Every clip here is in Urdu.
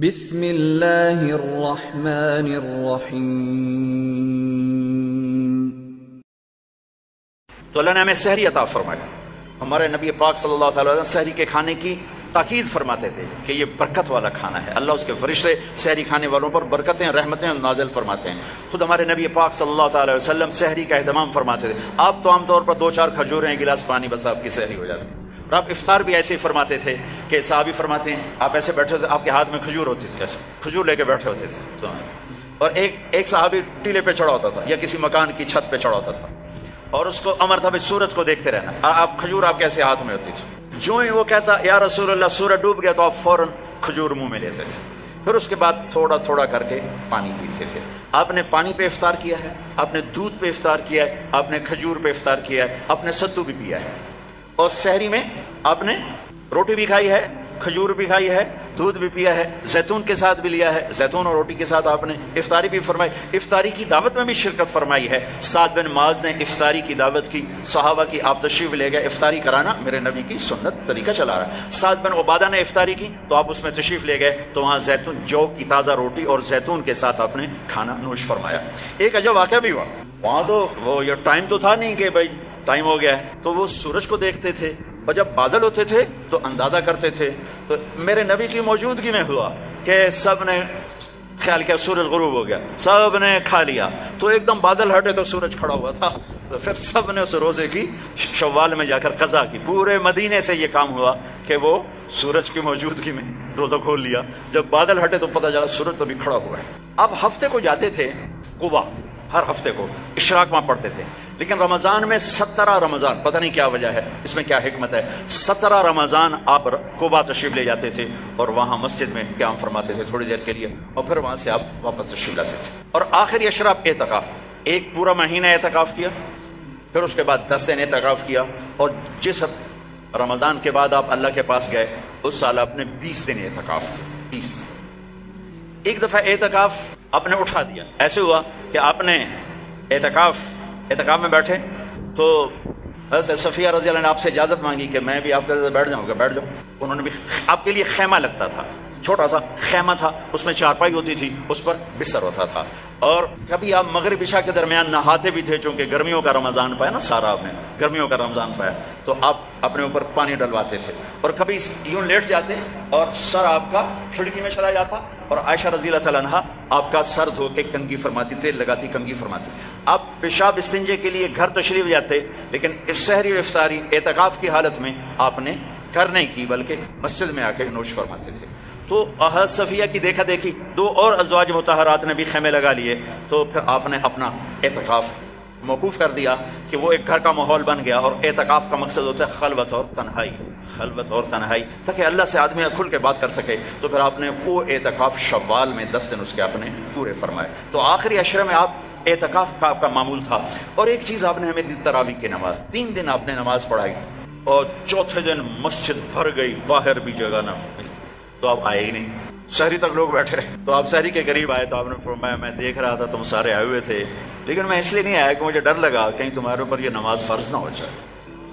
بسم اللہ الرحمن الرحیم۔ تو اللہ نے ہمیں سحری عطا فرمایا۔ ہمارے نبی پاک صلی اللہ تعالی وسلم سحری کے کھانے کی تاکید فرماتے تھے کہ یہ برکت والا کھانا ہے، اللہ اس کے فرشتے سحری کھانے والوں پر برکتیں رحمتیں نازل فرماتے ہیں۔ خود ہمارے نبی پاک صلی اللہ تعالی وسلم سحری کا اہتمام فرماتے تھے۔ آپ تو عام طور پر 2-4 کھجوریں ایک گلاس پانی بس آپ کی سحری ہو جاتی ہے، اور آپ افطار بھی ایسے ہی فرماتے تھے کہ صحابی فرماتے ہیں آپ ایسے بیٹھے ہوتے، آپ کے ہاتھ میں کھجور ہوتی تھی، ایسے کھجور لے کے بیٹھے ہوتے تھے، اور ایک صحابی ٹیلے پہ چڑھا ہوتا تھا یا کسی مکان کی چھت پہ چڑھا ہوتا تھا، اور اس کو امر تھا سورج کو دیکھتے رہنا، آپ کھجور آپ کیسے ہاتھ میں ہوتی تھی۔ جو ہی وہ کہتا یا رسول اللہ سورج ڈوب گیا تو آپ فوراً کھجور منہ میں لیتے تھے، پھر اس کے بعد تھوڑا تھوڑا کر کے پانی پیتے تھے۔ آپ نے پانی پہ افطار کیا ہے، آپ نے دودھ پہ افطار کیا ہے، آپ نے کھجور پہ افطار کیا ہے، آپ نے ستو بھی پیا ہے، اور سحری میں آپ نے روٹی بھی کھائی ہے، کھجور بھی کھائی ہے، دودھ بھی پیا ہے، زیتون کے ساتھ بھی لیا ہے، زیتون اور روٹی کے ساتھ آپ نے افطاری بھی فرمائی، افطاری کی دعوت میں بھی شرکت فرمائی ہے۔ سعد بن معاذ نے افطاری کی دعوت کی، صحابہ کی، آپ تشریف لے گئے، افطاری کرانا میرے نبی کی سنت طریقہ چلا رہا ہے۔ سعد بن عبادہ نے افطاری کی تو آپ اس میں تشریف لے گئے، تو وہاں زیتون جو کی تازہ روٹی اور زیتون کے ساتھ آپ نے کھانا نوش فرمایا۔ ایک عجب واقعہ بھی ہوا وہاں، تو وہ یہ ٹائم تو تھا نہیں کہ بھائی ٹائم ہو گیا ہے، تو وہ سورج کو دیکھتے تھے، اور جب بادل ہوتے تھے تو اندازہ کرتے تھے۔ تو میرے نبی کی موجودگی میں ہوا کہ سب نے خیال کیا سورج غروب ہو گیا، سب نے کھا لیا، تو ایک دم بادل ہٹے تو سورج کھڑا ہوا تھا، تو پھر سب نے اس روزے کی شوال میں جا کر قضا کی۔ پورے مدینے سے یہ کام ہوا کہ وہ سورج کی موجودگی میں روزہ کھول لیا، جب بادل ہٹے تو پتہ چلا سورج تو بھی کھڑا ہوا ہے۔ اب ہفتے کو جاتے تھے قبا، ہر ہفتے کو اشراق وہاں پڑھتے تھے، لیکن رمضان میں 17 رمضان، پتہ نہیں کیا وجہ ہے، اس میں کیا حکمت ہے، 17 رمضان آپ قبا تشریف لے جاتے تھے اور وہاں مسجد میں قیام فرماتے تھے تھوڑی دیر کے لیے، اور پھر وہاں سے آپ واپس تشریف لاتے تھے۔ اور آخری اشراق اعتکاف، ایک پورا مہینہ اعتکاف کیا، پھر اس کے بعد 10 دن اعتکاف کیا، اور جس رمضان کے بعد آپ اللہ کے پاس گئے اس سال آپ نے 20 دن اعتکاف کیا، 20 دن۔ ایک دفعہ اعتکاف آپ نے اٹھا دیا، ایسے ہوا کہ آپ نے اعتکاف میں بیٹھے تو حضرت صفیہ رضی اللہ عنہ نے آپ سے اجازت مانگی کہ میں بھی آپ کے ساتھ بیٹھ جاؤں گا، بیٹھ جاؤ۔ انہوں نے بھی، آپ کے لیے خیمہ لگتا تھا، چھوٹا سا خیمہ تھا، اس میں چارپائی ہوتی تھی، اس پر بستر ہوتا تھا، اور کبھی آپ مغرب عشاء کے درمیان نہاتے بھی تھے، چونکہ گرمیوں کا رمضان پایا نا، سارا آپ نے گرمیوں کا رمضان پایا، تو آپ اپنے اوپر پانی ڈلواتے تھے، اور کبھی یوں لیٹ جاتے اور سر آپ کا کھڑکی میں چلا جاتا، اور عائشہ رضی اللہ تعالیٰ عنہ آپ کا سر دھو کے کنگھی فرماتی، تیل لگاتی کنگھی فرماتی۔ آپ پیشاب استنجے کے لیے گھر تشریف جاتے، لیکن سحری اور افطاری اعتکاف کی حالت میں آپ نے گھر نہیں کی بلکہ مسجد میں آ کے نوش فرماتے تھے۔ تو حضرت صفیہ کی دیکھا دیکھی 2 اور ازواج مطہرات نے بھی خیمے لگا لیے، تو پھر آپ نے اپنا اعتکاف موقوف کر دیا کہ وہ ایک گھر کا ماحول بن گیا، اور اعتکاف کا مقصد ہوتا ہے خلوت اور تنہائی، خلوت اور تنہائی، تاکہ اللہ سے آدمی کھل کے بات کر سکے۔ تو پھر آپ نے وہ اعتکاف شوال میں 10 دن اس کے آپ نے پورے فرمائے۔ تو آخری عشرے میں آپ اعتکاف کا آپ کا معمول تھا۔ اور ایک چیز آپ نے ہمیں دی، تراویح کی نماز، 3 دن آپ نے نماز پڑھائی، اور چوتھے دن مسجد بھر گئی، باہر بھی جگہ نہ ملی، تو آپ آئے ہی نہیں، سحری تک لوگ بیٹھے رہے۔ تو آپ سحری کے قریب آئے تو آپ نے فرمایا میں دیکھ رہا تھا تم سارے آئے ہوئے تھے، لیکن میں اس لیے نہیں آیا کہ مجھے ڈر لگا کہیں تمہارے اوپر یہ نماز فرض نہ ہو جائے،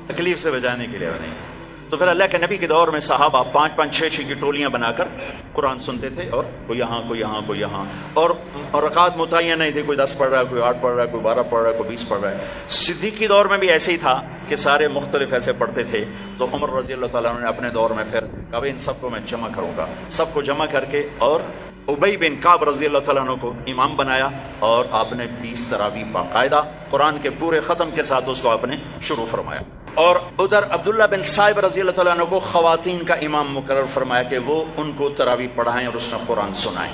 تکلیف سے بچانے کے لیے نہیں۔ تو پھر اللہ کے نبی کے دور میں صحابہ 5-5 6-6 کی ٹولیاں بنا کر قرآن سنتے تھے، اور کوئی یہاں کوئی یہاں کوئی یہاں، اور رکعت متعین نہیں تھی، کوئی 10 پڑھ رہا ہے، کوئی 8 پڑھ رہا ہے، کوئی 12 پڑھ رہا ہے، کوئی 20 پڑھ رہا ہے۔ صدیق کے دور میں بھی ایسے ہی تھا کہ سارے مختلف ایسے پڑھتے تھے۔ تو عمر رضی اللہ تعالیٰ عنہ نے اپنے دور میں پھر کہا ان سب کو میں جمع کروں گا، سب کو جمع کر کے، اور ابی بن کعب رضی اللہ تعالیٰ عنہ کو امام بنایا، اور آپ نے 20 تراویح باقاعدہ قرآن کے پورے ختم کے ساتھ اس کو آپ نے شروع فرمایا۔ اور ادھر عبداللہ بن صائب رضی اللہ تعالیٰ عنہ کو خواتین کا امام مقرر فرمایا کہ وہ ان کو تراویح پڑھائیں اور اس میں قرآن سنائیں۔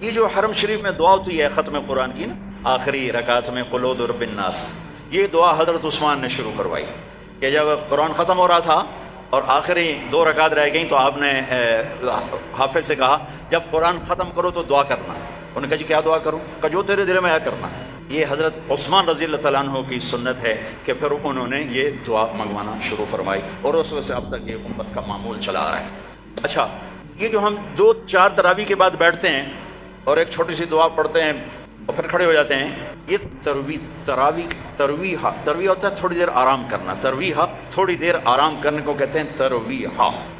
یہ جو حرم شریف میں دعا ہوتی ہے ختم قرآن کی نا، آخری رکعت میں قل اعوذ برب الناس، یہ دعا حضرت عثمان نے شروع کروائی کہ جب قرآن ختم ہو رہا تھا اور آخری 2 رکعت رہ گئیں تو آپ نے حافظ سے کہا جب قرآن ختم کرو تو دعا کرنا۔ انہوں نے کہا جی کیا دعا کروں؟ کہ جو تیرے دل میں آیا کرنا۔ یہ حضرت عثمان رضی اللہ تعالیٰ عنہ کی سنت ہے کہ پھر انہوں نے یہ دعا منگوانا شروع فرمائی، اور اس وجہ سے اب تک یہ امت کا معمول چلا آ رہا ہے۔ اچھا، یہ جو ہم 2-4 تراویح کے بعد بیٹھتے ہیں اور ایک چھوٹی سی دعا پڑھتے ہیں اور پھر کھڑے ہو جاتے ہیں، یہ ترویح ہوتا ہے تھوڑی دیر آرام کرنا، ترویح تھوڑی دیر آرام کرنے کو کہتے ہیں ترویح،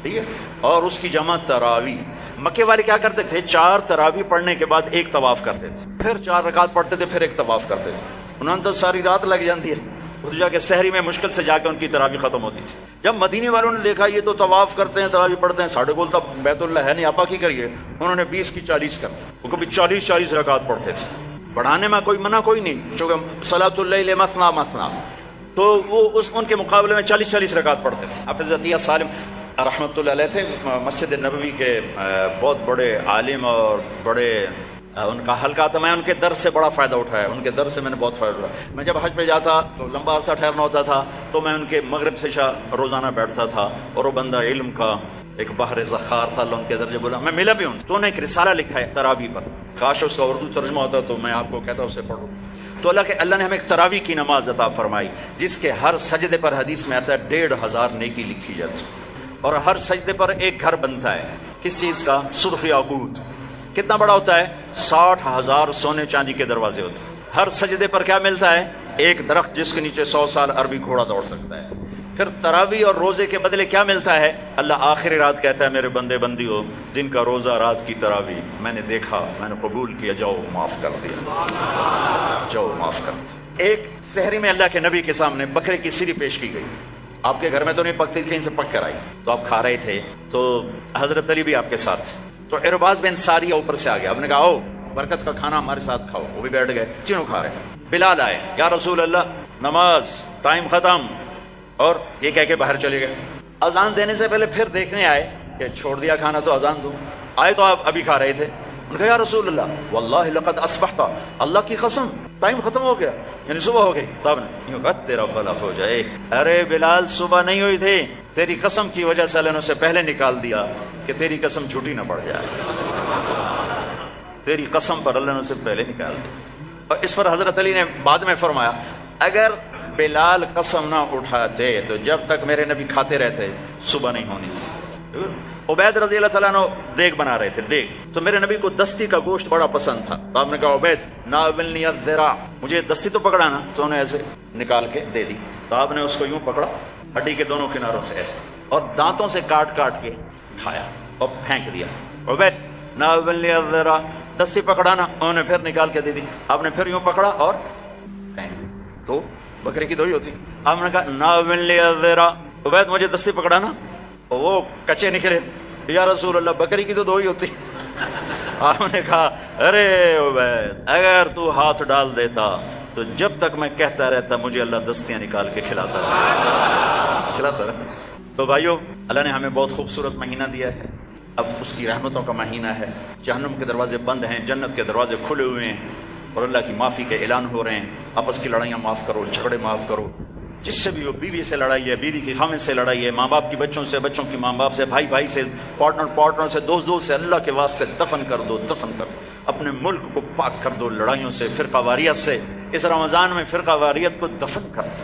ٹھیک ہے، اور اس کی جمع تراویح۔ مکے والے کیا کرتے تھے؟ 4 تراویح پڑھنے کے بعد ایک طواف کرتے تھے، پھر 4 رکعت پڑھتے تھے، پھر ایک طواف کرتے تھے. انہوں نے تو ساری رات لگ جاتی ہے، ادھر جا کے سحری میں مشکل سے جا کے ان کی تراویح ختم ہوتی تھی. جب مدینے والوں نے دیکھا یہ تو طواف کرتے ہیں، تراویح پڑھتے ہیں، ساڑھے گول تو بیت اللہ ہے نہیں، آپا کی کریے، انہوں نے 20 کی 40 کر دی. وہ کبھی 40 رکعت پڑھتے تھے. بڑھانے میں کوئی منع کوئی نہیں، چونکہ صلاۃ اللیل مثنا مثنا، تو وہ ان کے مقابلے میں 40 رکعت پڑھتے تھے. حافظ عطیہ سالم رحمۃ اللہ علیہ تھے، مسجد نبوی کے بہت بڑے عالم اور بڑے ان کا حلقہ تھا. میں ان کے درس سے بڑا فائدہ اٹھایا، ان کے درس سے میں نے بہت فائدہ اٹھایا. میں جب حج پہ جاتا تو لمبا عرصہ ٹھہرنا ہوتا تھا، تو میں ان کے مغرب سے شاہ روزانہ بیٹھتا تھا، اور وہ بندہ علم کا ایک بحر ذخار تھا، اللہ ان کے درجے بولا. میں ملا بھی ہوں، تو انہوں نے ایک رسالہ لکھا ہے تراویح پر، کاش اس کا اردو ترجمہ ہوتا تو میں آپ کو کہتا اسے پڑھو. تو اللہ نے ہمیں ایک تراویح کی نماز عطا فرمائی، جس کے ہر سجدے پر حدیث میں آتا ہے 1500 نیکی لکھی جاتی، اور ہر سجدے پر ایک گھر بنتا ہے. کس چیز کا؟ سرخ یاقوت. کتنا بڑا ہوتا ہے؟ 60,000 سونے چاندی کے دروازے ہوتے ہیں. ہر سجدے پر کیا ملتا ہے؟ ایک درخت جس کے نیچے 100 سال عربی گھوڑا دوڑ سکتا ہے. پھر تراویح اور روزے کے بدلے کیا ملتا ہے؟ اللہ آخری رات کہتا ہے میرے بندے بندی ہو، جن کا روزہ رات کی تراویح میں نے دیکھا، میں نے قبول کیا، جاؤ معاف کر دیا، جاؤ معاف کر. ایک سحری میں اللہ کے نبی کے سامنے بکرے کی سری پیش کی گئی. آپ کے گھر میں تو نہیں پکتی تھی، کہیں سے پک کر آئی، تو آپ کھا رہے تھے، تو حضرت علی بھی آپ کے ساتھ تھے. تو ارباز بن ساریہ اوپر سے آ گیا، آپ نے کہا آؤ برکت کا کھانا ہمارے ساتھ کھاؤ. وہ بھی بیٹھ گئے، تینوں کھا رہے. بلال آئے، یا رسول اللہ نماز ٹائم ختم، اور یہ کہہ کے باہر چلے گئے. اذان دینے سے پہلے پھر دیکھنے آئے کہ چھوڑ دیا کھانا تو اذان دوں. آئے تو آپ ابھی کھا رہے تھے. انہوں نے کہا یا رسول اللہ واللہ لقد اصبحت، اللہ کی قسم ٹائم ختم ہو گیا، یعنی صبح ہو گئی. تب نے یوں کہا تیرا بھلا ہو جائے، ارے بلال صبح نہیں ہوئی تھی، تیری قسم کی وجہ سے اللہ نے اسے پہلے نکال دیا کہ تیری قسم جھوٹی نہ پڑ جائے. تیری قسم پر اللہ نے اسے پہلے نکال دیا. اور اس پر حضرت علی نے بعد میں فرمایا اگر بلال قسم نہ اٹھاتے تو جب تک میرے نبی کھاتے رہتے صبح نہیں ہونی تھی. عبید رضی اللہ تعالیٰ نے دیگ بنا رہے تھے، دیگ. تو میرے نبی کو دستی کا گوشت بڑا پسند تھا. تو آپ نے کہا عبید ناولنی الذراع، مجھے دستی تو پکڑانا. تو انہیں ایسے نکال کے دے دی. تو آپ نے اس کو یوں پکڑا ہڈی کے دونوں کناروں سے ایسے، اور دانتوں سے کاٹ کاٹ کے کھایا اور پھینک دیا. عبید ناولنی الذراع، دستی پکڑانا. انہوں نے پھر نکال کے دے دی. آپ نے پھر یوں پکڑا اور پھینک دی. تو بکرے کی 2 ہی ہوتی. آپ نے کہا ناولنی الذراع، عبید مجھے دستی پکڑانا. وہ کچے نکلے، یا رسول اللہ بکری کی تو 2 ہی ہوتی. آپ نے کہا ارے عبید اگر تو ہاتھ ڈال دیتا تو جب تک میں کہتا رہتا مجھے اللہ دستیاں نکال کے کھلاتا رہتا. تو بھائیو اللہ نے ہمیں بہت خوبصورت مہینہ دیا ہے. اب اس کی رحمتوں کا مہینہ ہے. جہنم کے دروازے بند ہیں، جنت کے دروازے کھلے ہوئے ہیں، اور اللہ کی معافی کے اعلان ہو رہے ہیں. آپس کی لڑائیاں معاف کرو، جھگڑے معاف کرو. جس سے بھی ہو، بیوی سے لڑائی ہے، بیوی کی خامن سے لڑائی ہے، ماں باپ کی بچوں سے، بچوں کی ماں باپ سے، بھائی بھائی سے، پارٹنر سے، دوست سے، اللہ کے واسطے دفن کر دو. اپنے ملک کو پاک کر دو لڑائیوں سے، فرقہ واریت سے. اس رمضان میں فرقہ واریت کو دفن کر دو.